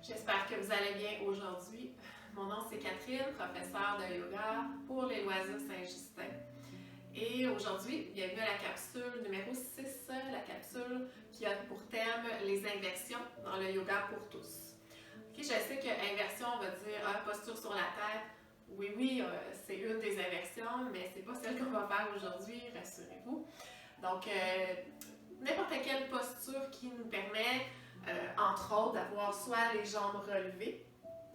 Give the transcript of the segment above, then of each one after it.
J'espère que vous allez bien aujourd'hui. Mon nom c'est Catherine, professeure de yoga pour les loisirs Saint-Justin. Et aujourd'hui, bienvenue à la capsule numéro 6, la capsule qui a pour thème les inversions dans le yoga pour tous. Okay, je sais que inversion, on va dire posture sur la tête. Oui, c'est une des inversions, mais c'est pas celle qu'on va faire aujourd'hui, rassurez-vous. Donc, n'importe quelle posture qui nous permet, entre autres, d'avoir soit les jambes relevées,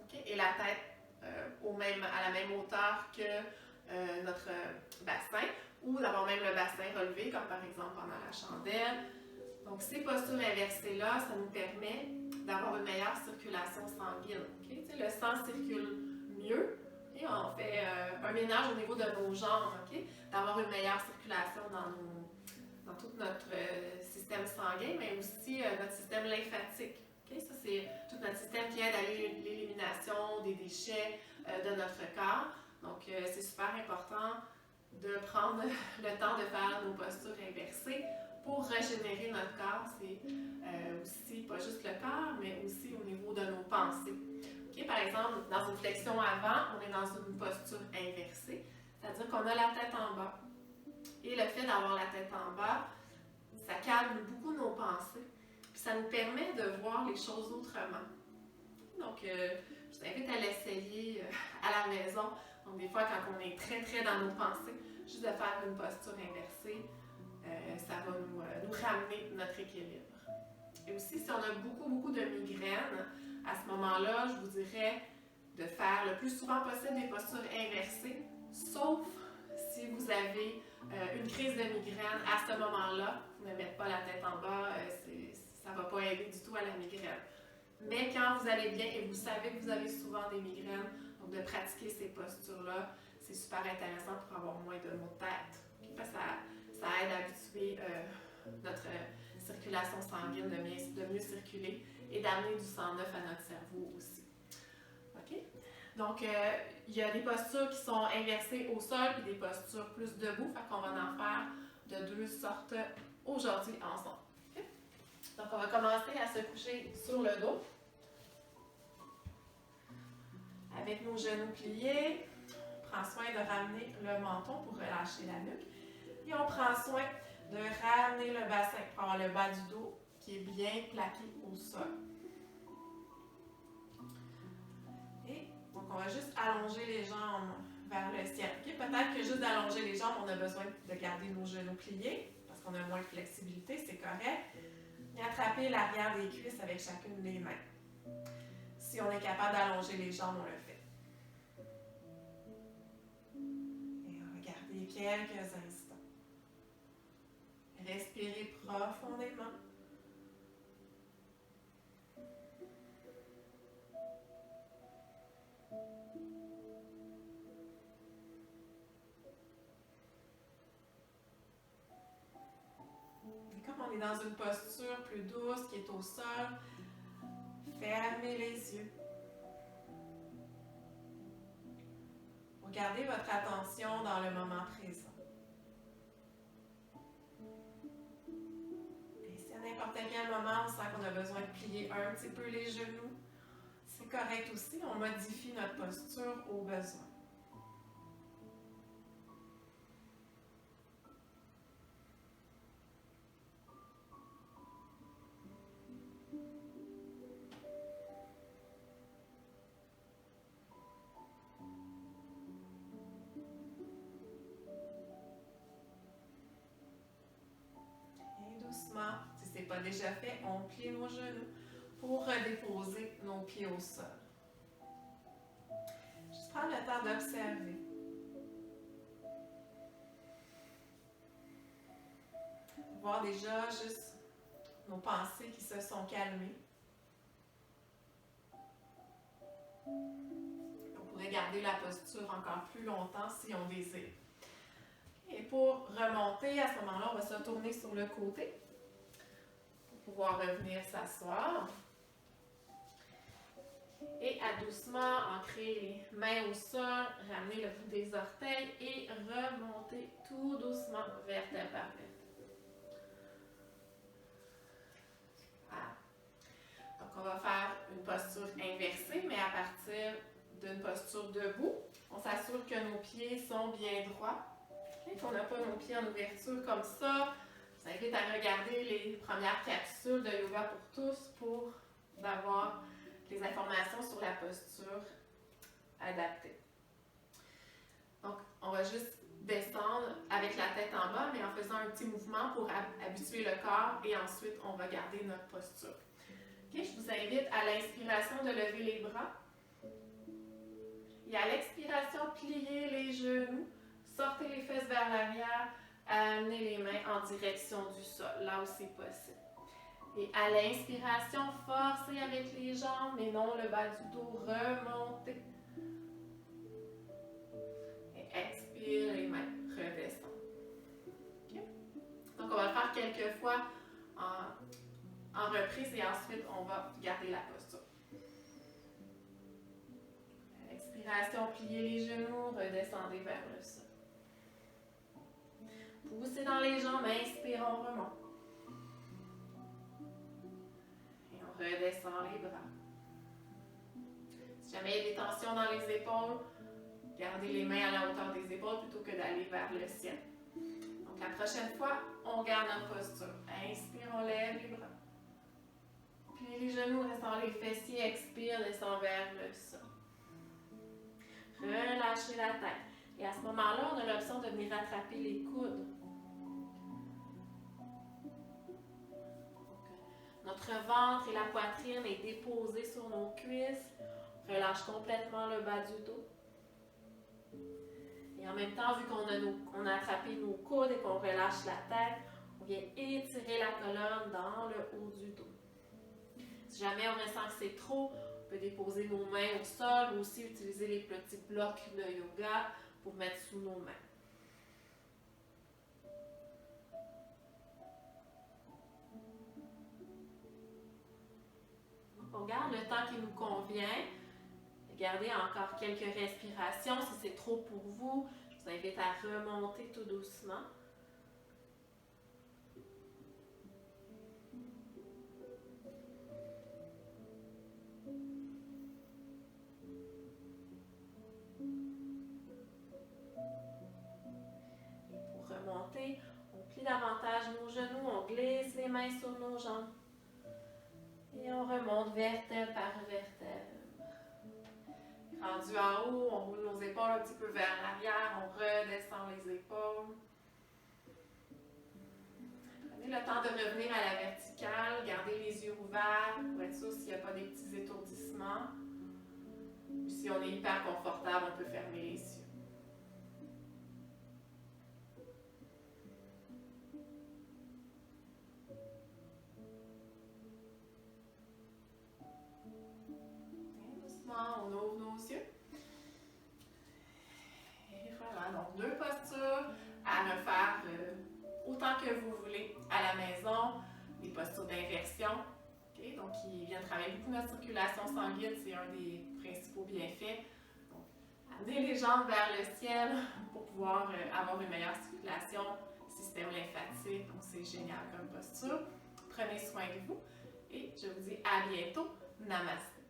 okay, et la tête à la même hauteur que notre bassin, ou d'avoir même le bassin relevé, comme par exemple pendant la chandelle. Donc, ces postures inversées-là, ça nous permet d'avoir une meilleure circulation sanguine. Okay? Le sang circule mieux et on fait un ménage au niveau de nos jambes, okay? D'avoir une meilleure circulation dans tout notre système sanguin, mais aussi notre système lymphatique. Okay? Ça, c'est tout notre système qui aide à l'élimination des déchets de notre corps. Donc, c'est super important de prendre le temps de faire nos postures inversées pour régénérer notre corps. C'est aussi, pas juste le corps, mais aussi au niveau de nos pensées. Okay? Par exemple, dans une flexion avant, on est dans une posture inversée, c'est-à-dire qu'on a la tête en bas. Et le fait d'avoir la tête en bas, ça calme beaucoup nos pensées, puis ça nous permet de voir les choses autrement. Donc, je vous invite à l'essayer à la maison. Donc, des fois, quand on est très dans nos pensées, juste de faire une posture inversée, ça va nous ramener notre équilibre. Et aussi, si on a beaucoup de migraines, à ce moment-là, je vous dirais de faire le plus souvent possible des postures inversées, sauf si vous avez une crise de migraine. À ce moment-là, vous ne mettez pas la tête en bas, ça ne va pas aider du tout à la migraine. Mais quand vous allez bien et vous savez que vous avez souvent des migraines, donc de pratiquer ces postures-là, c'est super intéressant pour avoir moins de maux de tête. Okay? Parce que ça aide à habituer notre circulation sanguine de mieux circuler et d'amener du sang neuf à notre cerveau aussi. Okay? Donc, il y a des postures qui sont inversées au sol et des postures plus debout. Fait qu'on va en faire de deux sortes aujourd'hui ensemble. Okay? Donc, on va commencer à se coucher sur le dos. Avec nos genoux pliés, on prend soin de ramener le menton pour relâcher la nuque. Et on prend soin de ramener le bassin pour avoir le bas du dos qui est bien plaqué au sol. Et donc, on va juste allonger les jambes vers le ciel. Okay? Peut-être que juste d'allonger les jambes, on a besoin de garder nos genoux pliés parce qu'on a moins de flexibilité, c'est correct. Et attraper l'arrière des cuisses avec chacune des mains. Si on est capable d'allonger les jambes, on le fait. Et on va garder quelques instants. Respirez profondément. Et comme on est dans une posture plus douce qui est au sol, fermez les yeux. Gardez votre attention dans le moment présent. Et si à n'importe quel moment on sent qu'on a besoin de plier un petit peu les genoux, c'est correct aussi, on modifie notre posture au besoin. Si ce n'est pas déjà fait, on plie nos genoux pour redéposer nos pieds au sol. Juste prendre le temps d'observer. Voir déjà juste nos pensées qui se sont calmées. On pourrait garder la posture encore plus longtemps si on désire. Et pour remonter, à ce moment-là, on va se tourner sur le côté pour pouvoir revenir s'asseoir. Et à doucement ancrer les mains au sol, ramener le bout des orteils et remonter tout doucement vertèbre par vertèbre. Voilà. Donc Donc, on va faire une posture inversée, mais à partir d'une posture debout. On s'assure que nos pieds sont bien droits, qu'on n'a pas nos pieds en ouverture comme ça. Je vous invite à regarder les premières capsules de Yoga pour tous pour avoir les informations sur la posture adaptée. Donc, on va juste descendre avec la tête en bas, mais en faisant un petit mouvement pour habituer le corps et ensuite, on va garder notre posture. Okay, je vous invite à l'inspiration de lever les bras. Et à l'expiration, pliez les genoux, sortez les fesses vers l'arrière, amenez les mains en direction du sol, là où c'est possible. Et à l'inspiration, forcez avec les jambes, mais non le bas du dos, remontez. Et expire, les mains redescendent. Okay? Donc on va le faire quelques fois en reprise et ensuite on va garder la posture. Inspiration, pliez les genoux, redescendez vers le sol. Poussez dans les jambes, inspire, on remonte. Et on redescend les bras. Si jamais il y a des tensions dans les épaules, gardez les mains à la hauteur des épaules plutôt que d'aller vers le ciel. Donc la prochaine fois, on garde notre posture. Inspire, on lève les bras. Pliez les genoux, descend les fessiers, expire, descend vers le sol. Relâchez la tête. Et à ce moment-là, on a l'option de venir rattraper les coudes. Notre ventre et la poitrine est déposés sur nos cuisses. On relâche complètement le bas du dos. Et en même temps, vu qu'on a attrapé nos coudes et qu'on relâche la tête, on vient étirer la colonne dans le haut du dos. Si jamais on ressent que c'est trop, on peut déposer nos mains au sol ou aussi utiliser les petits blocs de yoga pour mettre sous nos mains. On garde le temps qui nous convient. Gardez encore quelques respirations. Si c'est trop pour vous, je vous invite à remonter tout doucement. Remonter, on plie davantage nos genoux, on glisse les mains sur nos jambes et on remonte vertèbre par vertèbre. Rendu en haut, on roule nos épaules un petit peu vers l'arrière, on redescend les épaules. Prenez le temps de revenir à la verticale, gardez les yeux ouverts pour être sûr s'il n'y a pas des petits étourdissements. Si on est hyper confortable, on peut fermer les yeux. On ouvre nos yeux. Et voilà, donc 2 postures à refaire autant que vous voulez à la maison. Des postures d'inversion, okay? Donc qui viennent travailler beaucoup notre circulation sanguine, c'est un des principaux bienfaits. Donc, amener les jambes vers le ciel pour pouvoir avoir une meilleure circulation, système lymphatique, donc c'est génial comme posture. Prenez soin de vous et je vous dis à bientôt. Namaste.